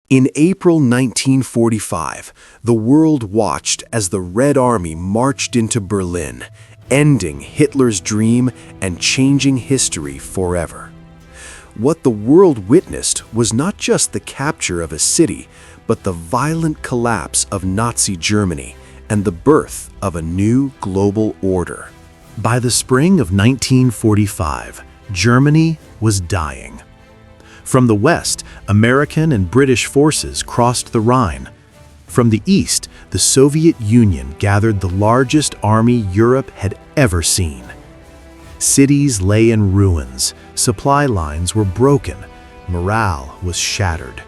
In April 1945, the world watched as the Red Army marched into Berlin, ending Hitler's dream and changing history forever. What the world witnessed was not just the capture of a city, but the violent collapse of Nazi Germany and the birth of a new global order. By the spring of 1945, Germany was dying. From the west, American and British forces crossed the Rhine. From the east, the Soviet Union gathered the largest army Europe had ever seen. Cities lay in ruins, supply lines were broken, morale was shattered.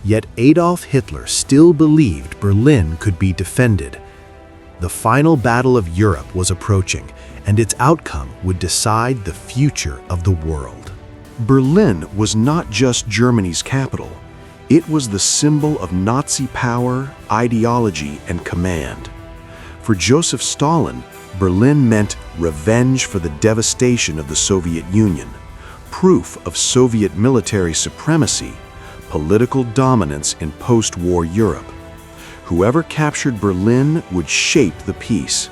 Yet Adolf Hitler still believed Berlin could be defended. The final battle of Europe was approaching, and its outcome would decide the future of the world. Berlin was not just Germany's capital. It was the symbol of Nazi power, ideology, and command. For Joseph Stalin, Berlin meant revenge for the devastation of the Soviet Union, proof of Soviet military supremacy, political dominance in post-war Europe. Whoever captured Berlin would shape the peace.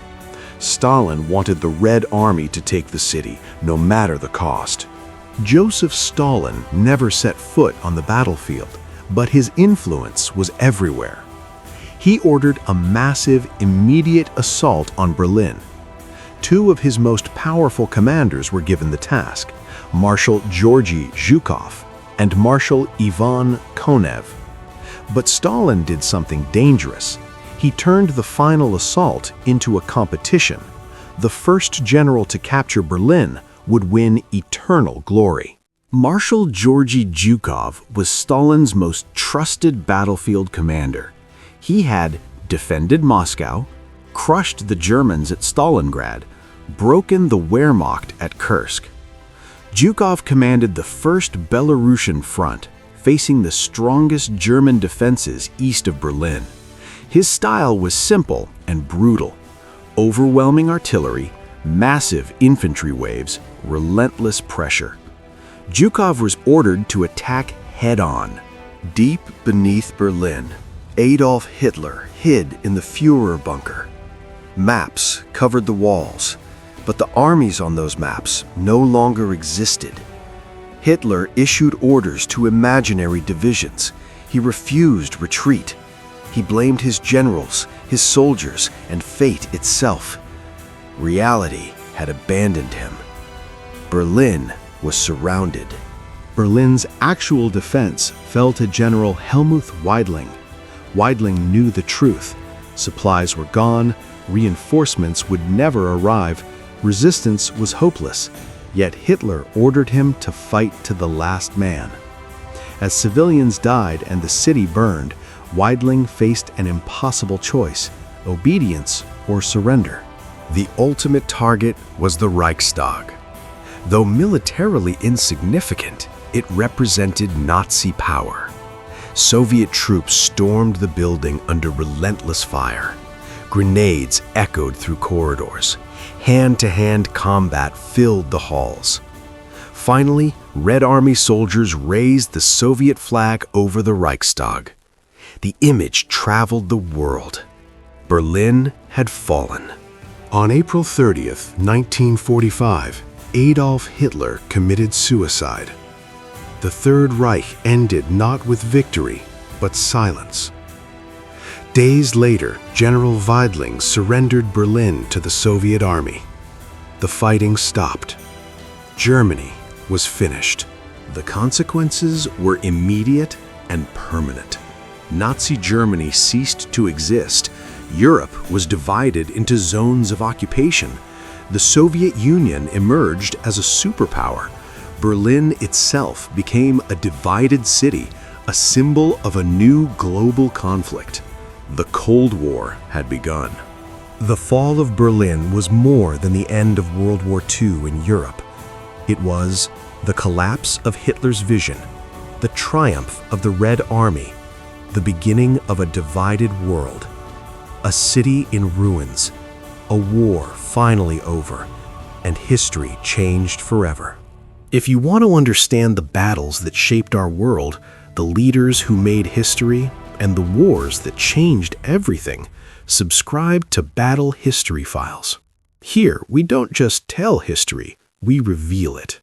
Stalin wanted the Red Army to take the city, no matter the cost. Joseph Stalin never set foot on the battlefield, but his influence was everywhere. He ordered a massive, immediate assault on Berlin. Two of his most powerful commanders were given the task, Marshal Georgy Zhukov and Marshal Ivan Konev. But Stalin did something dangerous. He turned the final assault into a competition. The first general to capture Berlin would win eternal glory. Marshal Georgy Zhukov was Stalin's most trusted battlefield commander. He had defended Moscow, crushed the Germans at Stalingrad, broken the Wehrmacht at Kursk. Zhukov commanded the First Belarusian Front, facing the strongest German defenses east of Berlin. His style was simple and brutal. Overwhelming artillery, massive infantry waves, relentless pressure. Zhukov was ordered to attack head-on. Deep beneath Berlin, Adolf Hitler hid in the Führerbunker. Maps covered the walls, but the armies on those maps no longer existed. Hitler issued orders to imaginary divisions. He refused retreat. He blamed his generals, his soldiers, and fate itself. Reality had abandoned him. Berlin was surrounded. Berlin's actual defense fell to General Helmuth Weidling. Weidling knew the truth. Supplies were gone, reinforcements would never arrive, resistance was hopeless. Yet Hitler ordered him to fight to the last man. As civilians died and the city burned, Weidling faced an impossible choice: obedience or surrender. The ultimate target was the Reichstag. Though militarily insignificant, it represented Nazi power. Soviet troops stormed the building under relentless fire. Grenades echoed through corridors. Hand-to-hand combat filled the halls. Finally, Red Army soldiers raised the Soviet flag over the Reichstag. The image traveled the world. Berlin had fallen. On April 30th, 1945, Adolf Hitler committed suicide. The Third Reich ended not with victory, but silence. Days later, General Weidling surrendered Berlin to the Soviet army. The fighting stopped. Germany was finished. The consequences were immediate and permanent. Nazi Germany ceased to exist. Europe was divided into zones of occupation. The Soviet Union emerged as a superpower. Berlin itself became a divided city, a symbol of a new global conflict. The Cold War had begun. The fall of Berlin was more than the end of World War II in Europe. It was the collapse of Hitler's vision, the triumph of the Red Army, the beginning of a divided world. A city in ruins, a war finally over, and history changed forever. If you want to understand the battles that shaped our world, the leaders who made history, and the wars that changed everything, subscribe to Battle History Files. Here, we don't just tell history, we reveal it.